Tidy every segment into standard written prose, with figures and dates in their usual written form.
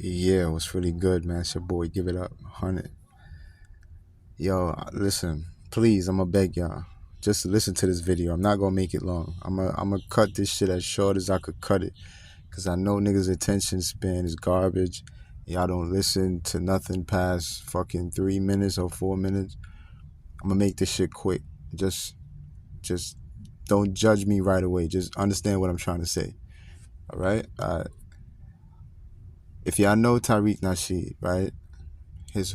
Yeah, it was really good, man. It's your boy. Give it up. 100. Yo, listen, please, I'm gonna beg y'all. Just listen to this video. I'm not gonna make it long. I'm gonna cut this shit as short as I could cut it. Cause I know niggas' attention span is garbage. Y'all don't listen to nothing past fucking 3 minutes or 4 minutes. I'm gonna make this shit quick. Just just don't judge me right away. Just understand what I'm trying to say. All right? If y'all know Tariq Nasheed, right? His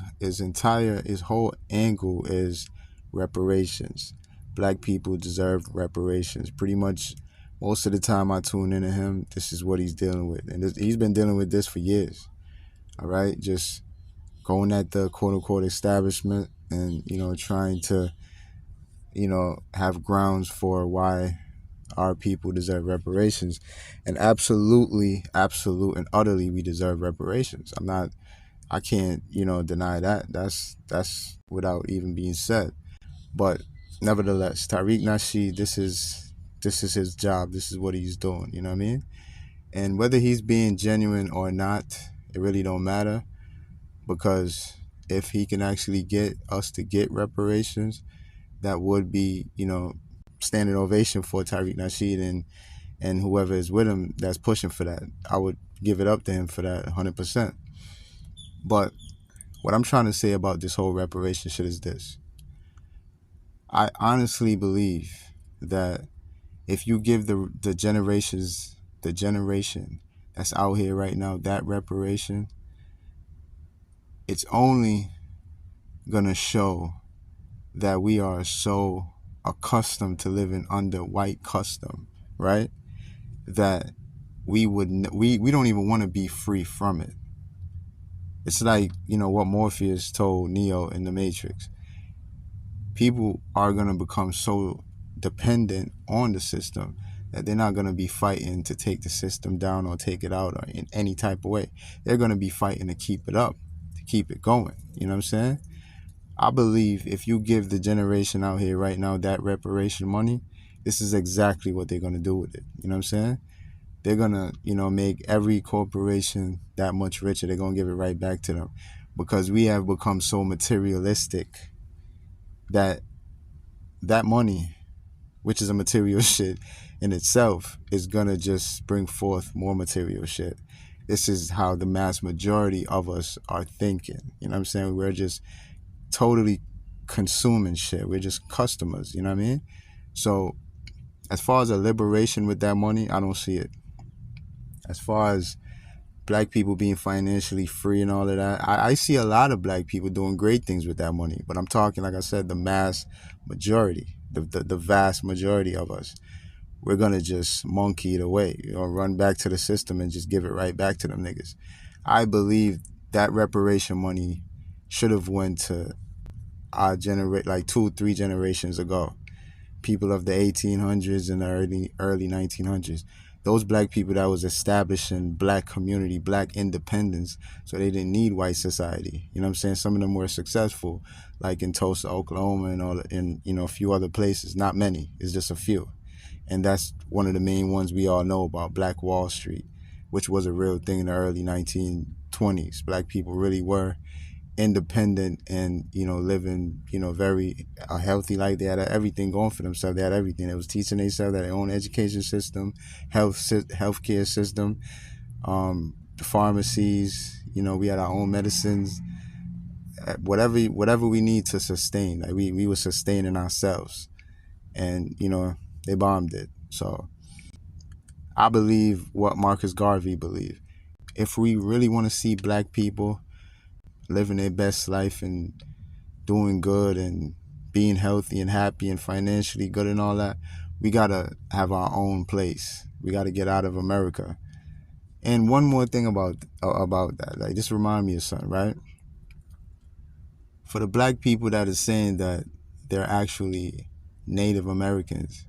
whole angle is reparations. Black people deserve reparations. Pretty much most of the time I tune into him, this is what he's dealing with. And he's been dealing with this for years. All right? Just going at the quote unquote establishment and, trying to, have grounds for why our people deserve reparations. And absolutely, absolute and utterly we deserve reparations. I can't, deny that. That's without even being said. But nevertheless, Tariq Nasheed, this is his job. This is what he's doing. You know what I mean? And whether he's being genuine or not, it really don't matter, because if he can actually get us to get reparations, that would be, standing ovation for Tariq Nasheed and whoever is with him that's pushing for that. I would give it up to him for that 100%. But what I'm trying to say about this whole reparation shit is this. I honestly believe that if you give the generation that's out here right now, that reparation, it's only gonna show that we are so accustomed to living under white custom, right? That we don't even want to be free from it. It's like, what Morpheus told Neo in the Matrix. People are going to become so dependent on the system that they're not going to be fighting to take the system down or take it out or in any type of way. They're going to be fighting to keep it up, to keep it going. You know what I'm saying? I believe if you give the generation out here right now that reparation money, this is exactly what they're going to do with it. You know what I'm saying? They're going to, make every corporation that much richer. They're going to give it right back to them, because we have become so materialistic that money, which is a material shit in itself, is going to just bring forth more material shit. This is how the mass majority of us are thinking. You know what I'm saying? We're just totally consuming shit. We're just customers. You know what I mean? So as far as a liberation with that money, I don't see it. As far as black people being financially free and all of that, I see a lot of black people doing great things with that money. But I'm talking, like I said, the mass majority, the vast majority of us. We're going to just monkey it away, run back to the system and just give it right back to them niggas. I believe that reparation money should have went to our like 2-3 generations ago. People of the 1800s and the early 1900s. Those black people that was establishing black community, black independence, so they didn't need white society. You know what I'm saying? Some of them were successful, like in Tulsa, Oklahoma, and all, in a few other places. Not many. It's just a few. And that's one of the main ones we all know about, Black Wall Street, which was a real thing in the early 1920s. Black people really were independent and, living, very healthy life. They had everything going for themselves. They had everything. They was teaching themselves, their own education system, healthcare system, the pharmacies. We had our own medicines. Whatever we need to sustain. Like we were sustaining ourselves, and they bombed it. So I believe what Marcus Garvey believed. If we really want to see black people living their best life and doing good and being healthy and happy and financially good and all that, we gotta have our own place. We gotta get out of America. And one more thing about that, like, this remind me of something, right? For the black people that is saying that they're actually Native Americans,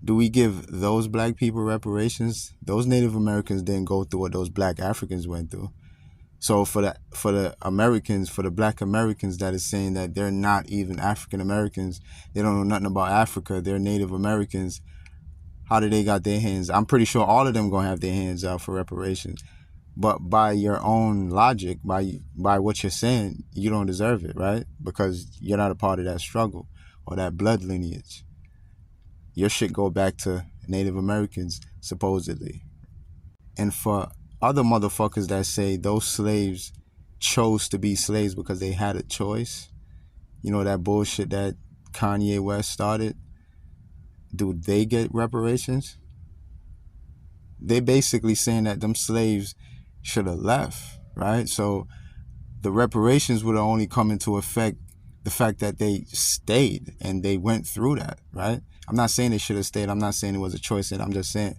do we give those black people reparations? Those Native Americans didn't go through what those black Africans went through. So for the Americans, for the black Americans that is saying that they're not even African Americans, they don't know nothing about Africa, they're Native Americans, how do they got their hands? I'm pretty sure all of them gonna have their hands out for reparations. But by your own logic, by what you're saying, you don't deserve it, right? Because you're not a part of that struggle or that blood lineage. Your shit go back to Native Americans, supposedly. And for other motherfuckers that say those slaves chose to be slaves because they had a choice, you know, that bullshit that Kanye West started, do they get reparations? They basically saying that them slaves should have left, right? So the reparations would have only come into effect the fact that they stayed and they went through that, right? I'm not saying they should have stayed. I'm not saying it was a choice. And I'm just saying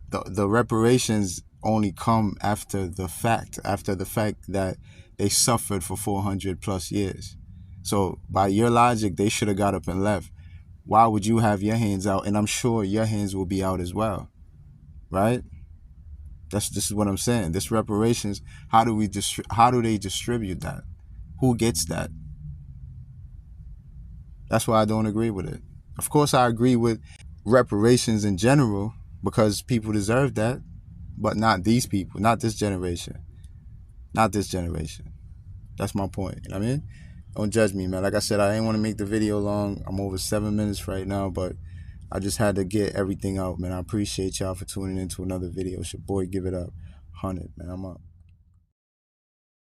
the reparations only come after the fact that they suffered for 400 plus years. So by your logic, they should have got up and left. Why would you have your hands out? And I'm sure your hands will be out as well, right? This is what I'm saying. This reparations, how do they distribute that? Who gets that? That's why I don't agree with it. Of course, I agree with reparations in general because people deserve that, but not these people, not this generation, not this generation. That's my point. You know what I mean? Don't judge me, man. Like I said, I didn't want to make the video long. I'm over 7 minutes right now, but I just had to get everything out, man. I appreciate y'all for tuning into another video. It's your boy, Give It Up 100, man. I'm up.